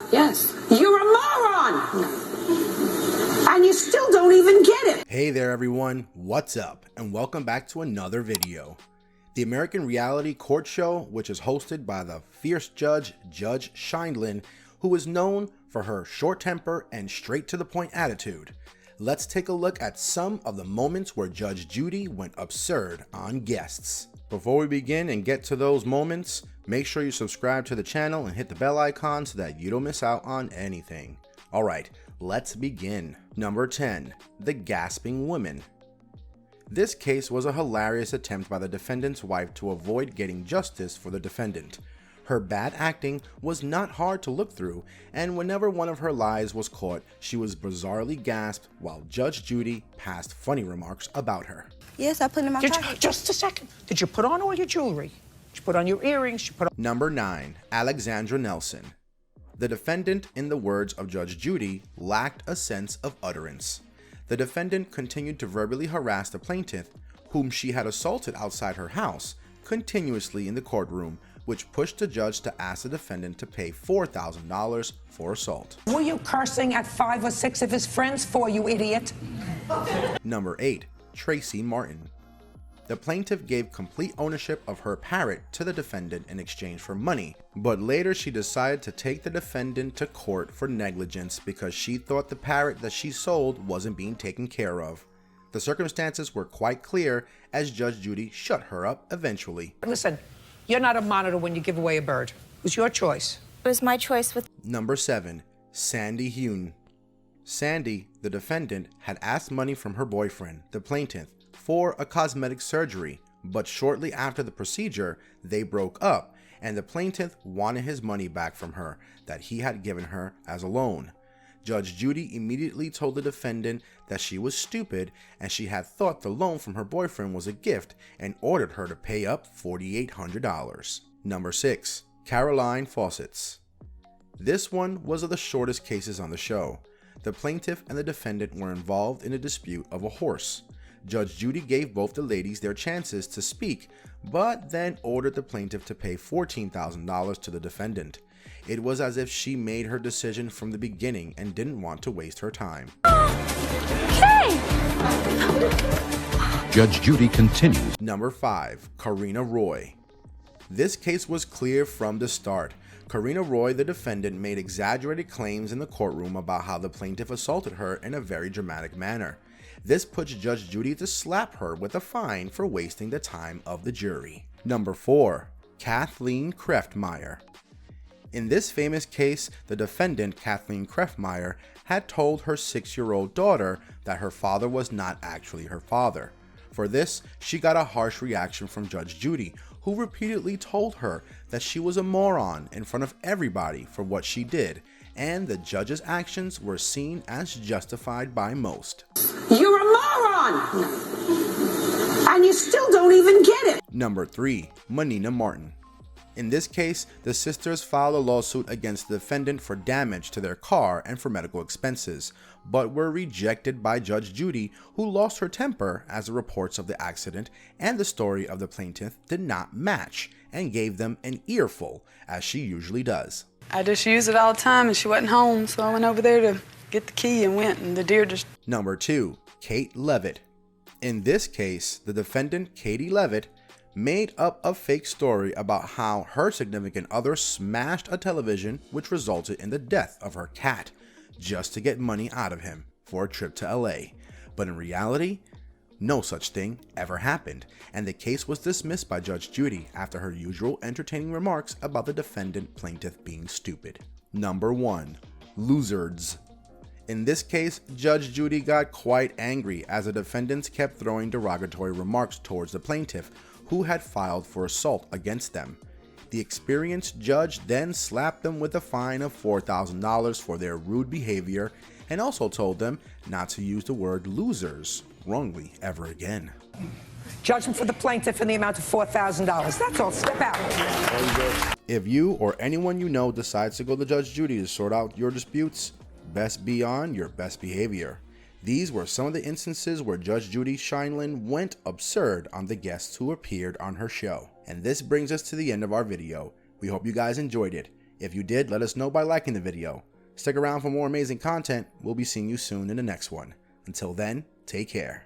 Yes. You're a moron! And you still don't even get it! Hey there everyone, what's up? And welcome back to another video. The American reality court show, which is hosted by the fierce judge, Judge Judy, who is known for her short temper and straight to the point attitude. Let's take a look at some of the moments where Judge Judy went absurd on guests. Before we begin and get to those moments, make sure you subscribe to the channel and hit the bell icon so that you don't miss out on anything. Alright, let's begin. Number 10. The Gasping Woman. This case was a hilarious attempt by the defendant's wife to avoid getting justice for the defendant. Her bad acting was not hard to look through, and whenever one of her lies was caught, she was bizarrely gasped while Judge Judy passed funny remarks about her. Yes, I put it in my pocket. Just a second. Did you put on all your jewelry? Did you put on your earrings? Number 9. Alexandra Nelson. The defendant, in the words of Judge Judy, lacked a sense of utterance. The defendant continued to verbally harass the plaintiff, whom she had assaulted outside her house, continuously in the courtroom, which pushed the judge to ask the defendant to pay $4,000 for assault. Were you cursing at 5 or 6 of his friends for, you idiot? Number 8. Tracy Martin. The plaintiff gave complete ownership of her parrot to the defendant in exchange for money, but later she decided to take the defendant to court for negligence because she thought the parrot that she sold wasn't being taken care of. The circumstances were quite clear as Judge Judy shut her up eventually. Listen, you're not a monitor when you give away a bird. It was your choice. It was my choice with... Number 7. Sandy Hewson. Sandy, the defendant, had asked money from her boyfriend, the plaintiff, for a cosmetic surgery, but shortly after the procedure, they broke up, and the plaintiff wanted his money back from her that he had given her as a loan. Judge Judy immediately told the defendant that she was stupid and she had thought the loan from her boyfriend was a gift and ordered her to pay up $4,800. Number 6. Caroline Faucets. This one was of the shortest cases on the show. The plaintiff and the defendant were involved in a dispute of a horse. Judge Judy gave both the ladies their chances to speak, but then ordered the plaintiff to pay $14,000 to the defendant. It was as if she made her decision from the beginning and didn't want to waste her time. Hey! Judge Judy continues. Number 5. Karina Roy. This case was clear from the start. Karina Roy, the defendant, made exaggerated claims in the courtroom about how the plaintiff assaulted her in a very dramatic manner. This puts Judge Judy to slap her with a fine for wasting the time of the jury. Number 4. Kathleen Kreftmeyer. In this famous case, the defendant, Kathleen Kreftmeyer, had told her 6-year-old daughter that her father was not actually her father. For this, she got a harsh reaction from Judge Judy, who repeatedly told her that she was a moron in front of everybody for what she did, and the judge's actions were seen as justified by most. You're a moron! And you still don't even get it! Number 3. Karina Martin. In this case, the sisters filed a lawsuit against the defendant for damage to their car and for medical expenses, but were rejected by Judge Judy, who lost her temper as the reports of the accident and the story of the plaintiff did not match, and gave them an earful, as she usually does. I just use it all the time and she wasn't home, so I went over there to get the key and went, and the deer just... Number 2. Kate Levitt. In this case, the defendant, Katie Levitt, made up a fake story about how her significant other smashed a television, which resulted in the death of her cat, just to get money out of him for a trip to LA. But in reality, no such thing ever happened, and the case was dismissed by Judge Judy after her usual entertaining remarks about the defendant plaintiff being stupid. Number 1. Losers. In this case, Judge Judy got quite angry as the defendants kept throwing derogatory remarks towards the plaintiff, who had filed for assault against them. The experienced judge then slapped them with a fine of $4,000 for their rude behavior and also told them not to use the word losers wrongly ever again. Judgment for the plaintiff in the amount of $4,000. That's all. Step out. If you or anyone you know decides to go to Judge Judy to sort out your disputes, best be on your best behavior. These were some of the instances where Judge Judy went absurd on the guests who appeared on her show. And this brings us to the end of our video. We hope you guys enjoyed it. If you did, let us know by liking the video. Stick around for more amazing content. We'll be seeing you soon in the next one. Until then, take care.